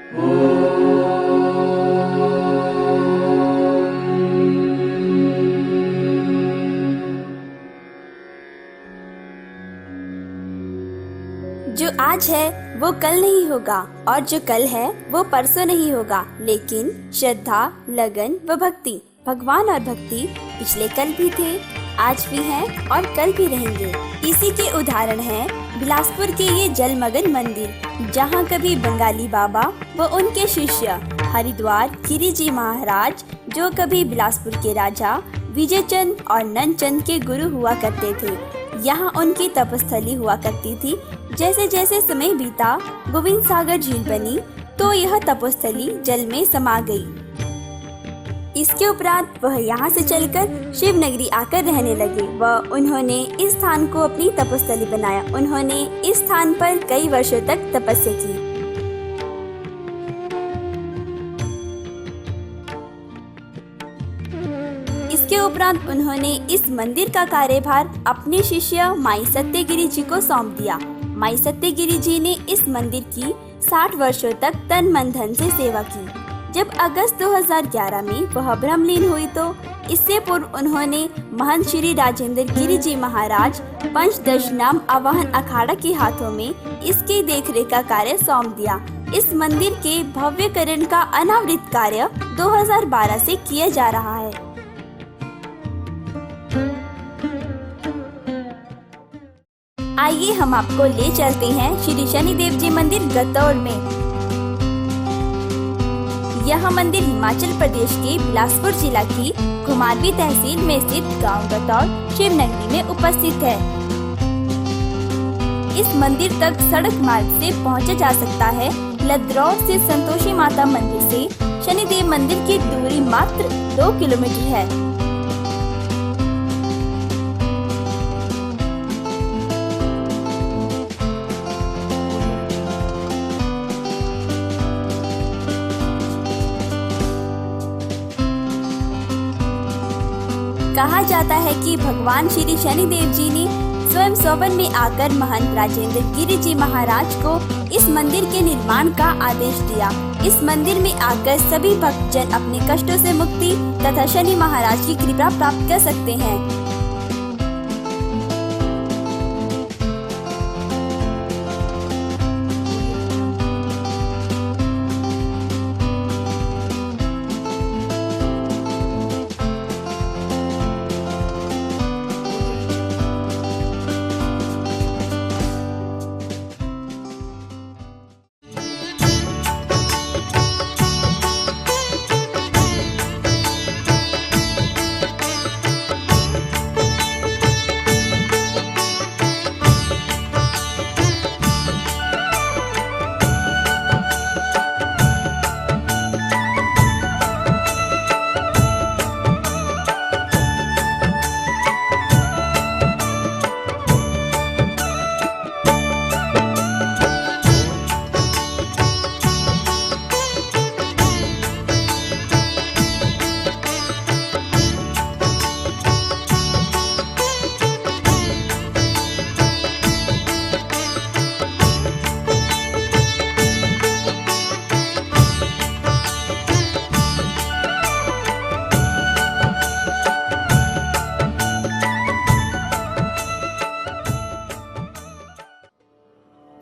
जो आज है वो कल नहीं होगा और जो कल है वो परसों नहीं होगा, लेकिन श्रद्धा, लगन व भक्ति, भगवान और भक्ति पिछले कल भी थे, आज भी हैं और कल भी रहेंगे। इसी के उदाहरण हैं बिलासपुर के ये जलमग्न मंदिर, जहाँ कभी बंगाली बाबा व उनके शिष्य हरिद्वार गिरी जी महाराज, जो कभी बिलासपुर के राजा विजय चंद और नंदचंद के गुरु हुआ करते थे, यहाँ उनकी तपस्थली हुआ करती थी। जैसे जैसे समय बीता, गोविंद सागर झील बनी तो यह तपस्थली जल में समा गई। इसके उपरांत वह यहाँ से चलकर शिवनगरी आकर रहने लगे व उन्होंने इस स्थान को अपनी तपस्थली बनाया। उन्होंने इस स्थान पर कई वर्षों तक तपस्या की। इसके उपरांत उन्होंने इस मंदिर का कार्यभार अपने शिष्य माई सत्यगिरी जी को सौंप दिया। माई सत्यगिरी जी ने इस मंदिर की 60 वर्षों तक तन मन धन से सेवा की। जब अगस्त 2011 में वह ब्रह्मलीन हुई तो इससे पूर्व उन्होंने महंत श्री राजेंद्र गिरी जी महाराज पंचदशनाम आवाहन अखाड़ा के हाथों में इसकी देखरेख का कार्य सौंप दिया। इस मंदिर के भव्यकरण का अनावृत कार्य 2012 से किया जा रहा है। आइए हम आपको ले चलते हैं श्री शनिदेव जी मंदिर गतौड़ में। यह मंदिर हिमाचल प्रदेश के बिलासपुर जिला की घुमारवीं तहसील में स्थित गांव गतौड़ शिवनगरी में उपस्थित है। इस मंदिर तक सड़क मार्ग से पहुंचा जा सकता है। लद्रौर से संतोषी माता मंदिर से शनिदेव मंदिर की दूरी मात्र 2 किलोमीटर है। कहा जाता है कि भगवान श्री शनिदेव जी ने स्वयं स्वप्न में आकर महंत राजेंद्र गिरी जी महाराज को इस मंदिर के निर्माण का आदेश दिया। इस मंदिर में आकर सभी भक्तजन अपने कष्टों से मुक्ति तथा शनि महाराज की कृपा प्राप्त कर सकते हैं।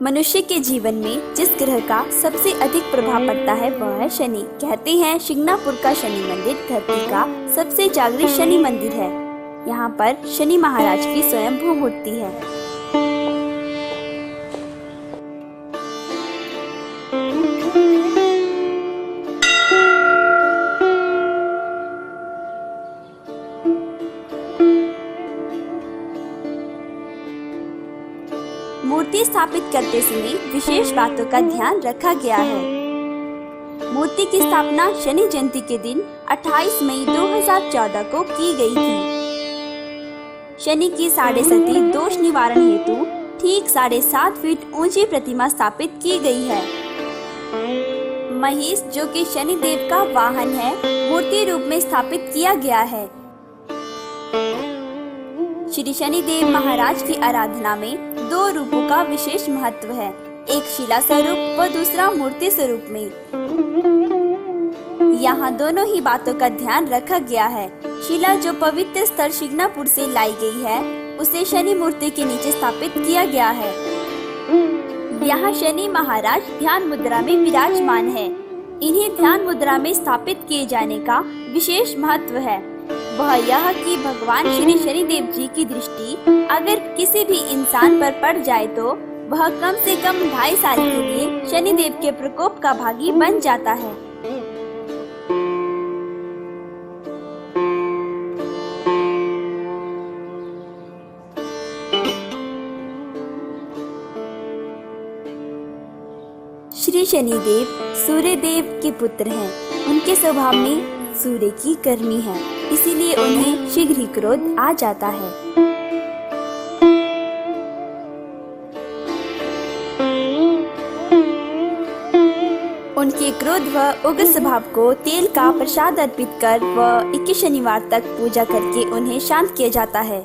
मनुष्य के जीवन में जिस ग्रह का सबसे अधिक प्रभाव पड़ता है वह है शनि। कहते हैं शिंगणापुर का शनि मंदिर धरती का सबसे जागृत शनि मंदिर है। यहाँ पर शनि महाराज की स्वयंभू मूर्ति है। मूर्ति स्थापित करते समय विशेष बातों का ध्यान रखा गया है। मूर्ति की स्थापना शनि जयंती के दिन 28 मई 2014 को की गई थी। शनि की 7.5 दोष निवारण हेतु ठीक 7.5 फीट ऊंची प्रतिमा स्थापित की गई है। महिष जो कि शनि देव का वाहन है, मूर्ति रूप में स्थापित किया गया है। श्री शनिदेव महाराज की आराधना में 2 रूपों का विशेष महत्व है। एक शिला स्वरूप व दूसरा मूर्ति स्वरूप में। यहाँ दोनों ही बातों का ध्यान रखा गया है। शिला जो पवित्र स्थल शिग्नापुर से लाई गई है, उसे शनि मूर्ति के नीचे स्थापित किया गया है। यहाँ शनि महाराज ध्यान मुद्रा में विराजमान है। इन्हें ध्यान मुद्रा में स्थापित किए जाने का विशेष महत्व है। वह यह कि भगवान श्री शनिदेव जी की दृष्टि अगर किसी भी इंसान पर पड़ जाए तो वह कम से कम 2.5 साल के लिए शनिदेव के प्रकोप का भागी बन जाता है। श्री शनिदेव सूर्य देव के पुत्र हैं। उनके स्वभाव में सूर्य की गर्मी है, इसीलिए उन्हें शीघ्र ही क्रोध आ जाता है। उनके क्रोध व उग्र स्वभाव को तेल का प्रसाद अर्पित कर व 21 शनिवार तक पूजा करके उन्हें शांत किया जाता है।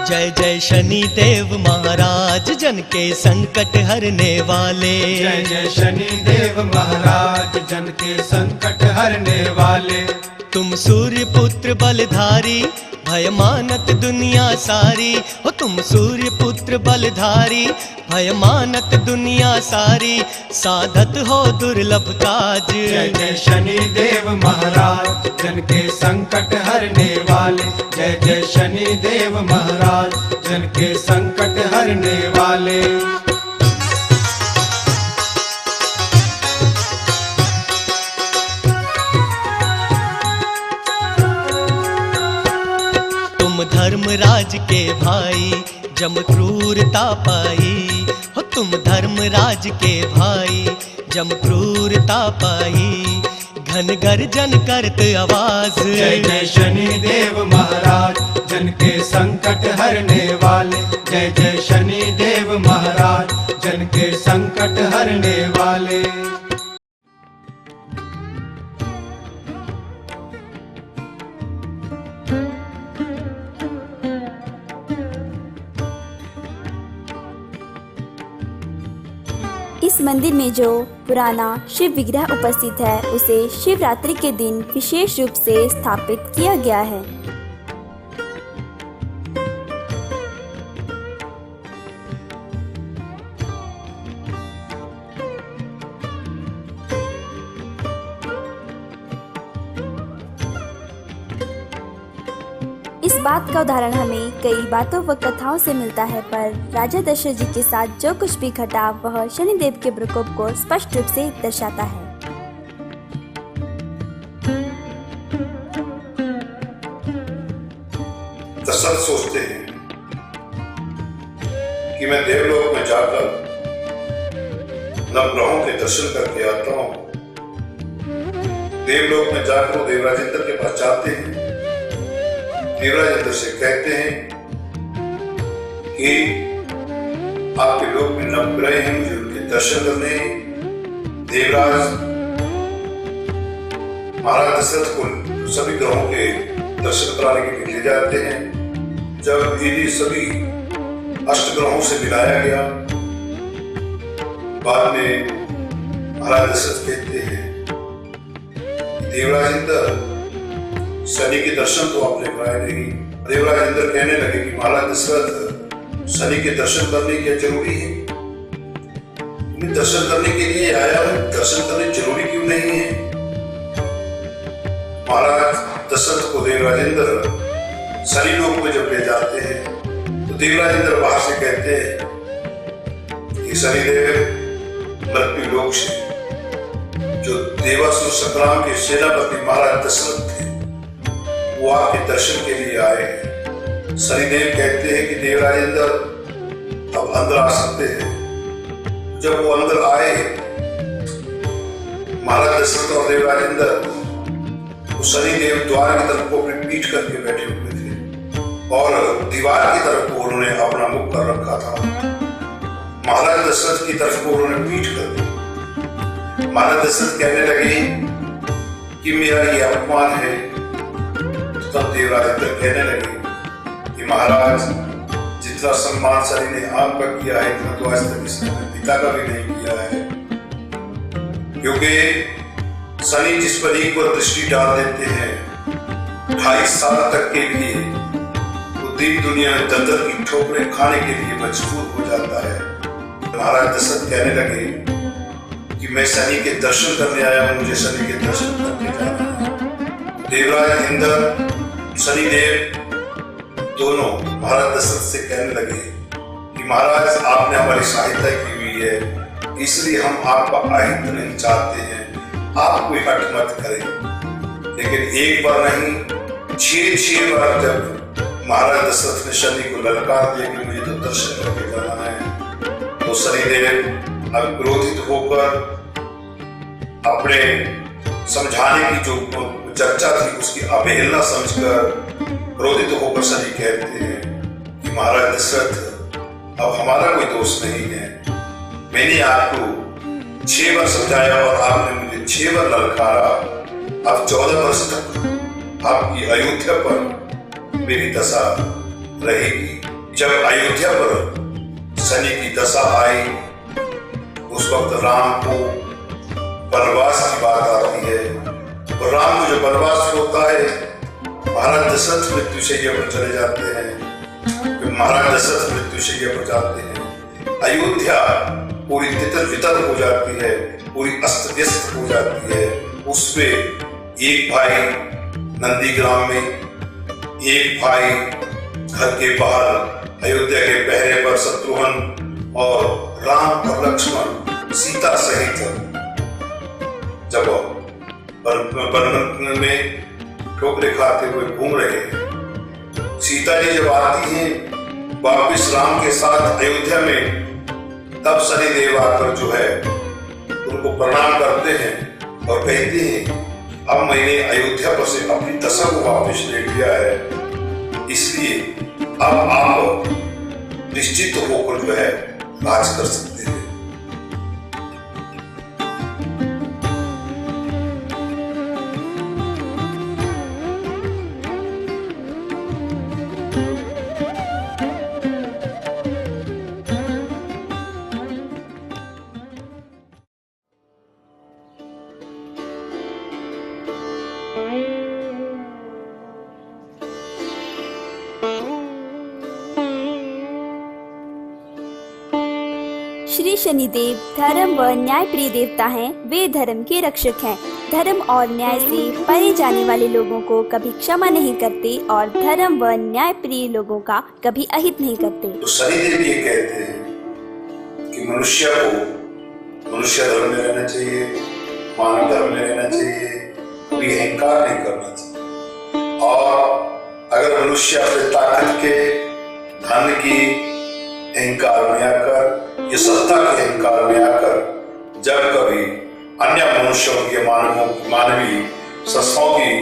जय जय शनि देव महाराज, जन के संकट हरने वाले। जय जय शनि देव महाराज, जन के संकट हरने वाले। तुम सूर्य पुत्र बलधारी, भय मानत दुनिया सारी। हो तुम सूर्य पुत्र बलधारी, भय मानत दुनिया सारी। साधत हो दुर्लभ काज। जय जय शनि देव महाराज, जन के संकट हरने वाले। जय जय शनि देव महाराज, जन के संकट हरने वाले। तुम धर्मराज के भाई, जम क्रूरता पाई। हो तुम धर्मराज के भाई, जम क्रूरता पाई। घन गर्जन करत आवाज। जय जय शनि देव महाराज, जन के संकट हरने वाले। जय जय शनि देव महाराज, जन के संकट हरने वाले। इस मंदिर में जो पुराना शिव विग्रह उपस्थित है, उसे शिवरात्रि के दिन विशेष रूप से स्थापित किया गया है। इस बात का उदाहरण हमें कई बातों व कथाओं से मिलता है, पर राजा दशरथ जी के साथ जो कुछ भी घटा वह शनिदेव के प्रकोप को स्पष्ट रूप से दर्शाता है। दशरथ सोचते हैं कि मैं देवलोक में जाकर नवग्रहों के दर्शन करके आता हूँ। देवलोक में जाकर वो देवराज इंद्र के पास जाते हैं। देवराज इंद्र से कहते हैं कि आपके लोक में नवग्रह हैं, मुझे उनके दर्शन करने हैं। देवराज महाराज दशरथ को सभी ग्रहों के दर्शन कराने के लिए ले जाते हैं। जब इन्हीं सभी अष्टग्रहों से मिलाया गया, बाद में महाराज दशरथ कहते हैं देवराज इंद्र शनि के दर्शन तो आपने कराए नहीं। देवराज इंद्र कहने लगे कि महाराज दशरथ शनि के दर्शन करने क्या जरूरी है? उन्हें दर्शन करने के लिए आया हूं, दर्शन करने जरूरी क्यों नहीं है? महाराज दशरथ को देवराज इंद्र शनि लोक में जब ले जाते हैं तो देवराज इंद्र बाहर से कहते हैं कि शनिदेव मृत्यु लोक से जो देवासुर संग्राम के सेनापति महाराज दशरथ थे, वो आपके दर्शन के लिए आए हैं। शनिदेव कहते हैं कि देवराज इंद्र अब अंदर आ सकते हैं। जब वो अंदर आए, महाराज दशरथ और देवराज इंद्र वो शनिदेव द्वार की तरफ को अपनी पीठ करके बैठे हुए थे और दीवार की तरफ को उन्होंने अपना मुख कर रखा था। महाराज दशरथ की तरफ को उन्होंने पीठ कर दी। महाराज दशरथ कहने लगे कि मेरा ये अपमान है। तो तब देवराज इंद्र कहने लगे कि महाराज, जितना सम्मान शनि ने आपका किया है इतना तो आज तक इसने पिता का भी नहीं किया है। क्योंकि शनि जिस पर एक बार दृष्टि डाल देते हैं 28 साल तक के लिए वो दीप दुनिया में दलदल की ठोकरें खाने के लिए मजबूर हो जाता है। महाराज दशरथ कहने लगे कि मैं शनि के दर्शन करने आया हूं, मुझे शनि के दर्शन करने जाना है। देवराज इंद्र, शनिदेव दोनों महाराज दशरथ से कहने लगे कि महाराज, आपने हमारी सहायता की हुई है, इसलिए हम आपका अहित नहीं चाहते हैं, आप कोई हट मत करें। लेकिन एक बार नहीं 6 बार जब महाराज दशरथ ने शनि को ललकार दिया कि मुझे तो दर्शन करके जाना है, तो शनिदेव अब क्रोधित होकर अपने समझाने की जो चर्चा थी उसकी अवहेलना समझकर क्रोधित होकर शनि कहते हैं कि महाराज दशरथ, अब हमारा कोई दोष नहीं है। मैंने आपको 6 बार समझाया और आपने मुझे 6 बार ललकारा। अब 14 वर्ष तक आपकी अयोध्या पर मेरी दशा रहेगी। जब अयोध्या पर शनि की दशा आई उस वक्त राम को वनवास की बात आती है, और राम को जो वनवास होता है महाराज दशरथ मृत्युशैया पर चले जाते हैं। फिर महाराज दशरथ मृत्युशैया पर जाते हैं, अयोध्या पूरी तितर बितर हो जाती है, पूरी अस्त व्यस्त हो जाती है। उसमें एक भाई नंदीग्राम में, एक भाई घर के बाहर अयोध्या के पहरे पर शत्रुघ्न और राम और लक्ष्मण सीता सहित जब वन में ठोकरे खाते हुए घूम रहे हैं। सीता जी जब आती हैं वापिस राम के साथ अयोध्या में, तब शनिदेव आकर जो है उनको प्रणाम करते हैं और कहते हैं अब मैंने अयोध्या पर से अपनी दशा को वापस ले लिया है, इसलिए अब आप निश्चित होकर जो है राज कर सकते हैं। श्री शनिदेव धर्म व न्याय प्रिय देवता हैं। वे धर्म के रक्षक हैं। धर्म और न्याय से परे जाने वाले लोगों को कभी क्षमा नहीं करते और धर्म व न्याय प्रिय लोगों का कभी अहित नहीं करते। तो शनिदेव ये कहते हैं कि मनुष्य को मनुष्य धर्म में रहना चाहिए, मानव धर्म में रहना चाहिए, कोई अहंकार नहीं करना चाहिए। और अगर मनुष्य अपने ताकत के, धन की अहंकार में आकर, ये सत्ता के अहंकार में आकर जब कभी अन्य मनुष्यों के मानवीय संस्थाओं की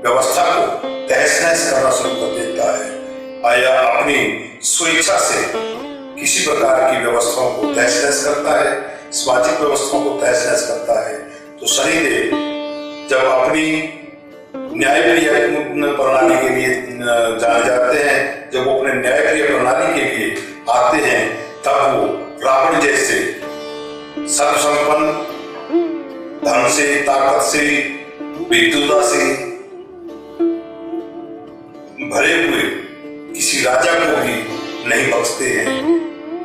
व्यवस्था को तहस नहस करना शुरू कर देता है या अपनी स्वेच्छा से किसी प्रकार की व्यवस्थाओं को तहस नहस करता है, सामाजिक व्यवस्थाओं को तहस नहस करता है, तो शनिदेव जब अपनी न्यायप्रिय प्रणाली के लिए जाने जाते हैं, जब वो अपने न्यायप्रिय प्रणाली के लिए आते हैं, तब वो रावण जैसे सर्वसंपन्न, धन से, ताकत से, विद्युता से भरे हुए किसी राजा को भी नहीं बख्शते हैं।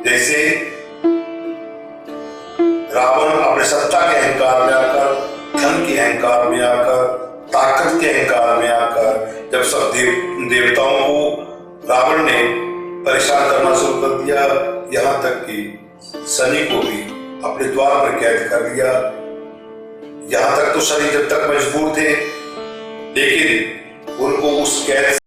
जैसे रावण अपने सत्ता के अहंकार में आकर, धन के अहंकार में आकर, ताकत के अहंकार में आकर जब सब देवताओं को रावण ने परेशान करना शुरू कर दिया, यहाँ तक कि शनि को भी अपने द्वार पर कैद कर दिया। यहाँ तक तो शनि जब तक मजबूर थे, लेकिन उनको उस कैद